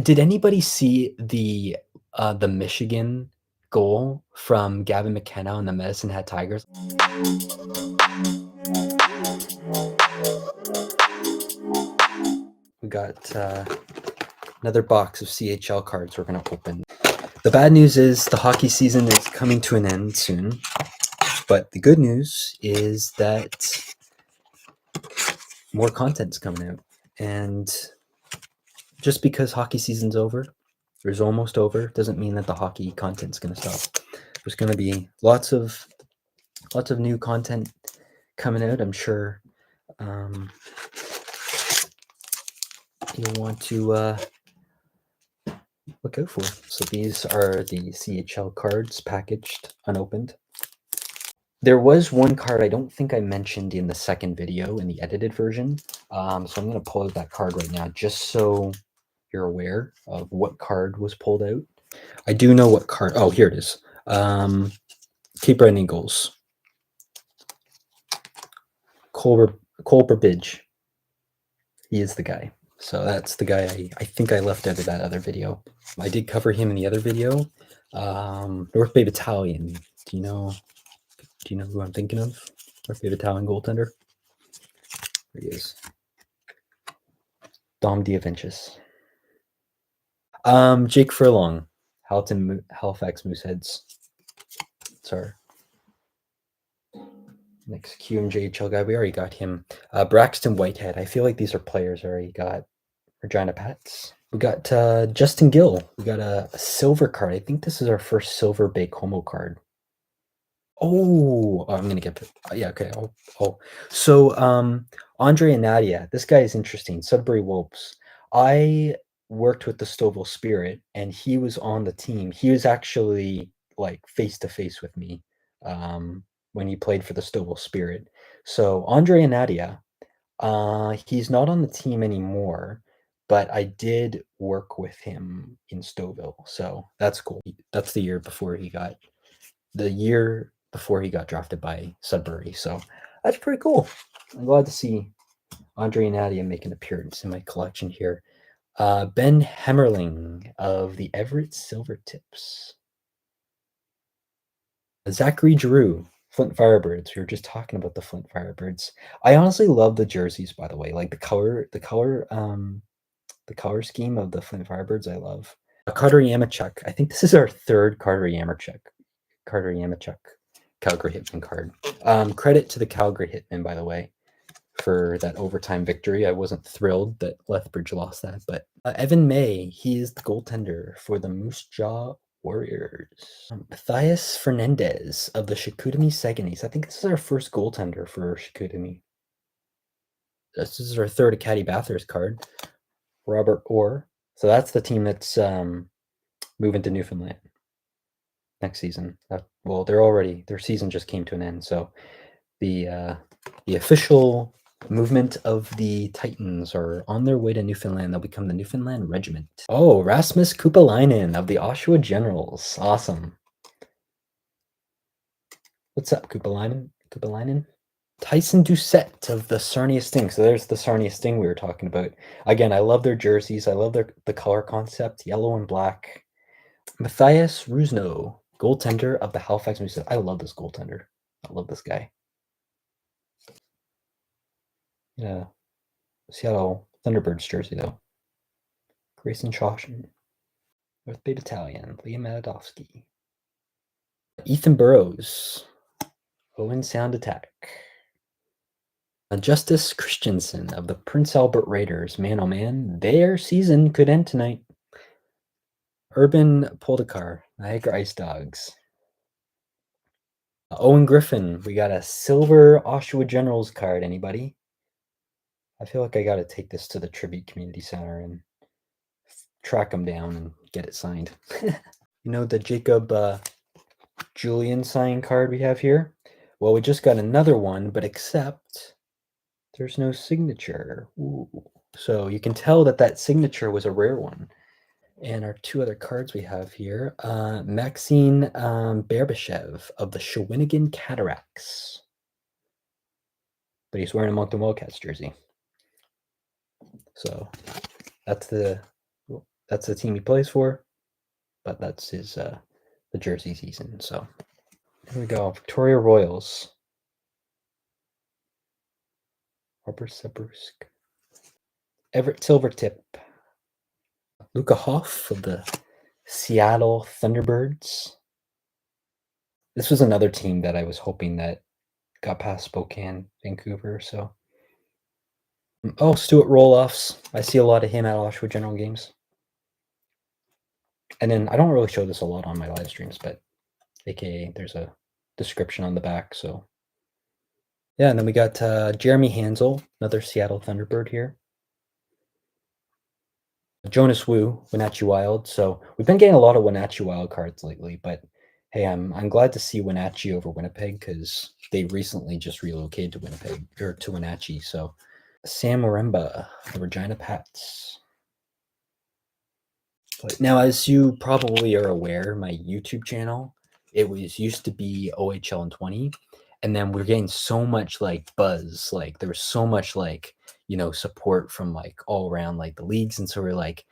Did anybody see the Michigan goal from Gavin McKenna on the Medicine Hat Tigers? We got another box of CHL cards we're going to open. The bad news is the hockey season is coming to an end soon, but the good news is that more content's coming out. And just because hockey season's over, or is almost over, doesn't mean that the hockey content's going to stop. There's going to be lots of new content coming out. I'm sure you'll want to look out for. So these are the CHL cards packaged, unopened. There was one card I don't think I mentioned in the second video in the edited version. So I'm going to pull out that card right now just so you're aware of what card was pulled out. I do know what card. Oh, here it is. Cape Breton Eagles. Colbert Bidge. He is the guy. So that's the guy I think I left out of that other video. I did cover him in the other video. North Bay Battalion. Do you know who I'm thinking of? North Bay Battalion goaltender. There he is. Dom Diaventis. Jake Furlong. Halifax Mooseheads. Sorry. Next QMJHL guy, we already got him. Braxton Whitehead. I feel like these are players I already got. Regina Pats. We got Justin Gill. We got a silver card. I think this is our first silver Baie-Comeau card. Oh, I'm gonna get it. Yeah, okay. So Andre and Nadia. This guy is interesting. Sudbury Wolves. I worked with the Stouffville Spirit, and he was on the team. He was actually like face to face with me when he played for the Stouffville Spirit. So Andre and Nadia. He's not on the team anymore, but I did work with him in Stouffville, so that's cool. That's the year before he got drafted by Sudbury, so that's pretty cool. I'm glad to see Andre and Nadia make an appearance in my collection here. Ben Hemmerling of the Everett Silvertips. Zachary Giroux. Flint Firebirds. We were just talking about the Flint Firebirds. I honestly love the jerseys, by the way. Like the color scheme of the Flint Firebirds, I love. Carter Yamachuk. I think this is our third Carter Yamachuk Calgary Hitman card. Credit to the Calgary Hitman, by the way, for that overtime victory. I wasn't thrilled that Lethbridge lost that, but Evan May, he is the goaltender for the Moose Jaw Warriors. Matthias Fernandez of the Chicoutimi Saguenay. I think this is our first goaltender for Chicoutimi. This is our third Acadie Bathurst card. Robert Orr. So that's the team that's moving to Newfoundland next season. Well, their season just came to an end. So the official movement of the Titans are on their way to Newfoundland. They'll become the Newfoundland Regiment. Oh, Rasmus Kupalainen of the Oshawa Generals. Awesome. What's up, Kupalainen? Tyson Doucette of the Sarnia Sting. So there's the Sarnia Sting we were talking about. Again, I love their jerseys. I love the color concept, yellow and black. Matthias Rusno, goaltender of the Halifax Mooseheads. I love this goaltender. I love this guy. Yeah. Seattle Thunderbirds jersey, though. Grayson Chauchin. North Bay Battalion. Liam Adovsky. Ethan Burrows. Owen Sound Attack. Justice Christensen of the Prince Albert Raiders. Man, oh man, their season could end tonight. Urban Poldekar, Niagara Ice Dogs. Owen Griffin, we got a silver Oshawa Generals card. Anybody? I feel like I got to take this to the Tribute Community Center and track them down and get it signed. You know the Jacob Julian sign card we have here? Well, we just got another one, but except there's no signature. Ooh. So you can tell that signature was a rare one. And our two other cards we have here, Maxine Berbashev of the Shawinigan Cataracts. But he's wearing a Moncton Wildcats jersey. So that's the That's the team he plays for, but that's his the jersey season. So here we go. Victoria Royals. Harper Sabrusk. Everett Silvertip. Luca Hoff of the Seattle Thunderbirds. This was another team that I was hoping that got past Spokane, Vancouver. So, oh, Stuart Roloffs. I see a lot of him at Oshawa General games. And then I don't really show this a lot on my live streams, but AKA there's a description on the back. So, yeah, and then we got Jeremy Hansel, another Seattle Thunderbird here. Jonas Wu, Wenatchee Wild. So we've been getting a lot of Wenatchee Wild cards lately, but hey, I'm glad to see Wenatchee over Winnipeg because they recently just relocated to Winnipeg or to Wenatchee. So Sam Maremba, the Regina Pats. But now, as you probably are aware, my YouTube channel, it was used to be OHL and 20, and then we're getting so much like buzz, like there was so much like support from like all around like the leagues, and so we're like,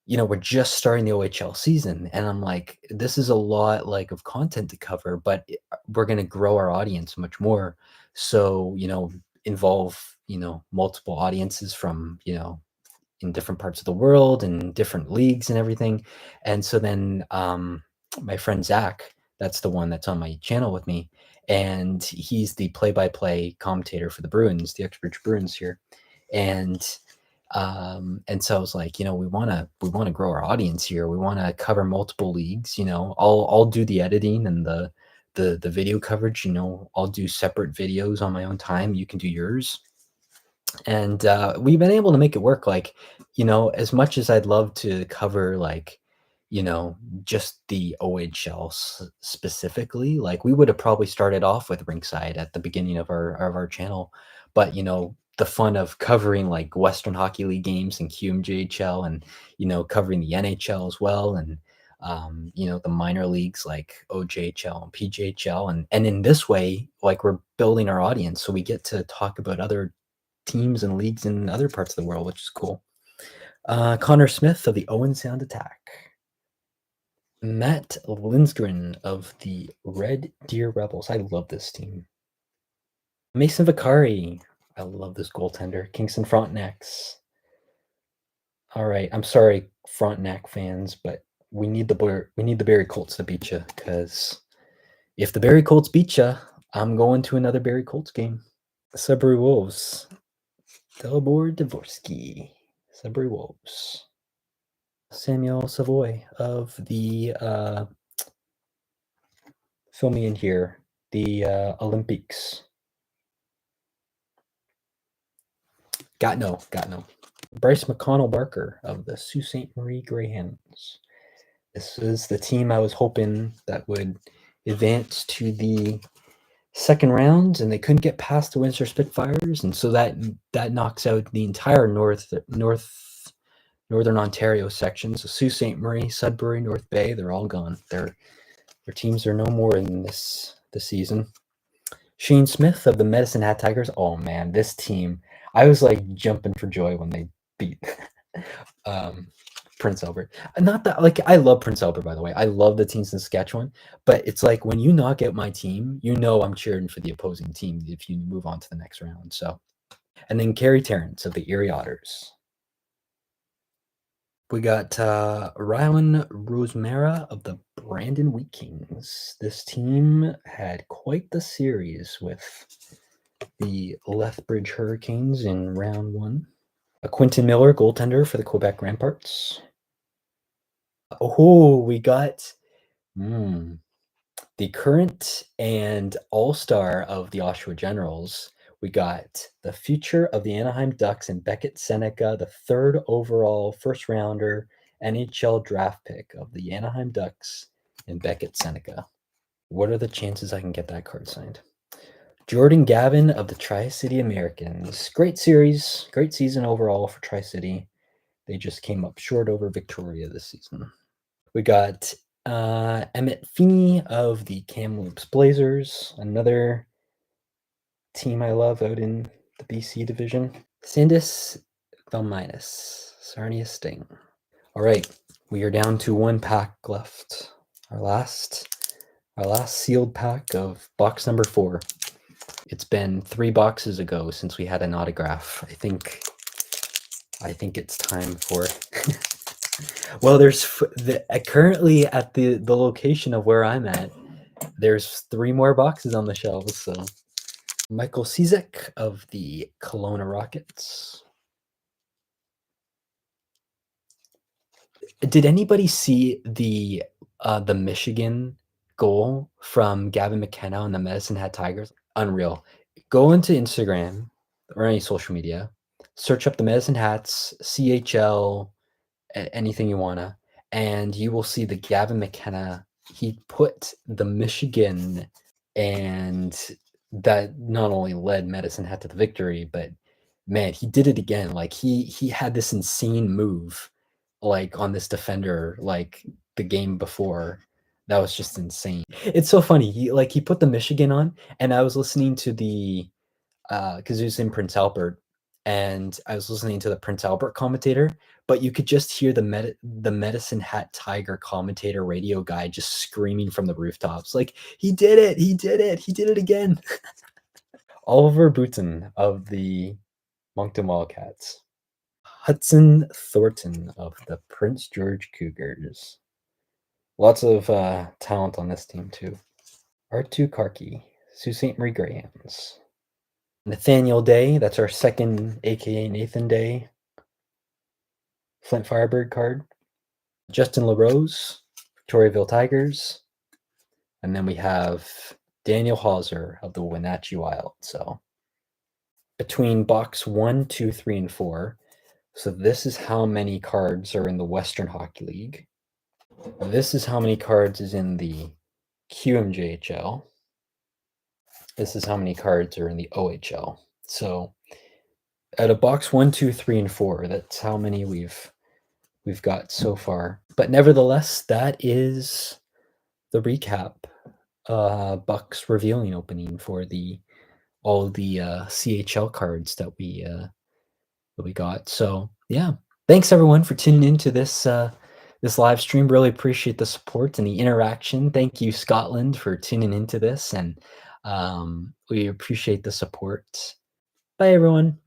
we're just starting the OHL season, and I'm like, this is a lot like of content to cover, but we're going to grow our audience much more. So, involve, multiple audiences from, in different parts of the world and different leagues and everything. And so then my friend Zach, that's the one that's on my channel with me, and he's the play-by-play commentator for the Bruins, the Uxbridge Bruins here. And so I was like, we want to grow our audience here. We want to cover multiple leagues. I'll do the editing and the video coverage. I'll do separate videos on my own time. You can do yours. And we've been able to make it work. Like, as much as I'd love to cover like, just the OHL specifically, like we would have probably started off with Rink-Side at the beginning of our channel, but the fun of covering like Western Hockey League games and QMJHL and covering the NHL as well, and the minor leagues like OJHL and PJHL, and in this way, like we're building our audience, so we get to talk about other teams and leagues in other parts of the world, which is cool. Connor Smith of the Owen Sound Attack. Matt Lindgren of the Red Deer Rebels. I love this team. Mason Vicari. I love this goaltender. Kingston Frontenacs. All right. I'm sorry, Frontenac fans, but we need the Barrie Colts to beat you, because if the Barrie Colts beat you, I'm going to another Barrie Colts game. Sudbury Wolves. Delbor Dvorsky. Sudbury Wolves. Samuel Savoy of the fill me in here, the Olympics. Got no. Bryce McConnell Barker of the Sault Ste. Marie Greyhounds. This is the team I was hoping that would advance to the second round, and they couldn't get past the Windsor Spitfires, and so that knocks out the entire Northern Ontario section. So Sault Ste. Marie, Sudbury, North Bay, they're all gone. Their teams are no more in this season. Shane Smith of the Medicine Hat Tigers. Oh man, this team! I was like jumping for joy when they beat Prince Albert. Not that, like, I love Prince Albert, by the way. I love the teams in Saskatchewan, but it's like when you knock out my team, I'm cheering for the opposing team if you move on to the next round. So, and then Kerry Terrence of the Erie Otters. We got Rylan Rosemara of the Brandon Wheat Kings. This team had quite the series with the Lethbridge Hurricanes in round one. A Quentin Miller, goaltender for the Quebec Ramparts. Oh, we got the current and all-star of the Oshawa Generals. We got the future of the Anaheim Ducks and Beckett Seneca, the third overall first-rounder NHL draft pick of the Anaheim Ducks and Beckett Seneca. What are the chances I can get that card signed? Jordan Gavin of the Tri-City Americans. Great series, great season overall for Tri-City. They just came up short over Victoria this season. We got Emmett Feeney of the Kamloops Blazers, another team I love out in the BC division. Sandis Velminus, Sarnia Sting. All right, we are down to one pack left. Our last sealed pack of box number 4. It's been 3 boxes ago since we had an autograph. I think it's time for. Well, there's currently at the location of where I'm at. There's 3 more boxes on the shelves. So, Michael Cizek of the Kelowna Rockets. Did anybody see the Michigan goal from Gavin McKenna on the Medicine Hat Tigers? Unreal. Go into Instagram or any social media, search up the Medicine Hats, CHL, anything you wanna, and you will see the Gavin McKenna. He put the Michigan, and that not only led Medicine Hat to the victory, but man, he did it again. Like he had this insane move, like on this defender, like the game before. That was just insane. It's so funny. He put the Michigan on, and I was listening to the because it was in Prince Albert, and I was listening to the Prince Albert commentator, but you could just hear the Medicine Hat Tiger commentator radio guy just screaming from the rooftops, like, he did it, he did it, he did it again. Oliver Boughton of the Moncton Wildcats. Hudson Thornton of the Prince George Cougars. Lots of talent on this team too. R2 Karki, Sault Ste. Marie Grahams. Nathaniel Day, that's our second, aka Nathan Day, Flint Firebird card. Justin LaRose, Victoriaville Tigers. And then we have Daniel Hauser of the Wenatchee Wild. So between box 1, 2, 3, and 4. So this is how many cards are in the Western Hockey League. This is how many cards is in the QMJHL. This is how many cards are in the OHL. So out of box 1, 2, 3, and 4, that's how many we've got so far. But nevertheless, that is the recap. Bucks revealing opening for all the CHL cards that we got. So yeah, thanks everyone for tuning into this this live stream. Really appreciate the support and the interaction. Thank you, Scotland, for tuning into this, and we appreciate the support. Bye everyone.